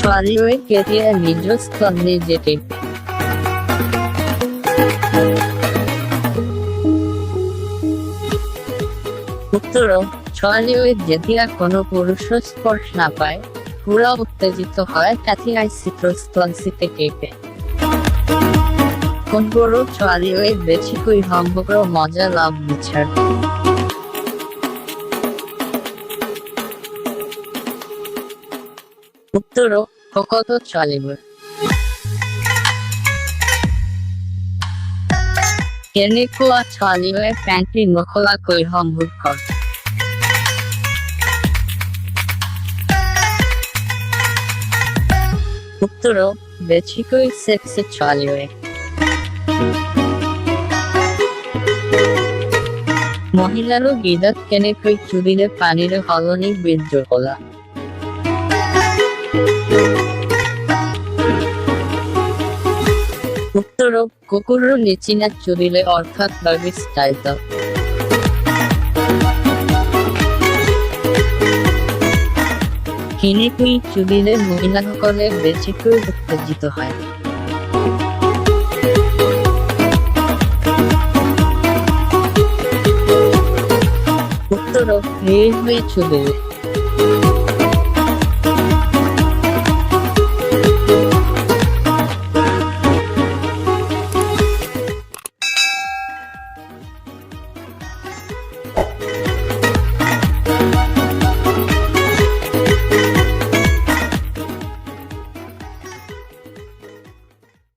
ছোৱালীয়ে কেতিয়া নিজৰ স্তন নিজে টেপে? উত্তৰ, ছোৱালীয়ে যেতিয়া কোনো পুৰুষৰ স্পৰ্শ নাপায়, পুৰা উত্তেজিত হয় তেতিয়াই চিত্ৰস্তনচিতে টেপে। কোনবোৰো ছোৱালীয়ে বেছিকৈ সমগ্ৰ মজা লাভ বিচাৰে? উত্তৰ, সকলো ছোৱালীবোৰ। কেনেকুৱা ছোৱালীয়ে পেণ্টি নখোলাকৈ সম্ভোগ কৰে? উত্তৰ, বেছিকৈ সেক্সি ছোৱালীয়ে। মহিলাৰো গীতত কেনেকৈ চুলিৰে পানীৰে সলনি বীৰ্য কলা? উত্তৰ, কুকুৰৰ নিচিনা চুলিৰে অৰ্থাৎ ডগি ষ্টাইলত। কেনেকৈ চুলিৰে মহিলাসকলে বেছিকৈ উত্তেজিত হয়? উত্তৰ, ৰেলৱে চুলিৰে।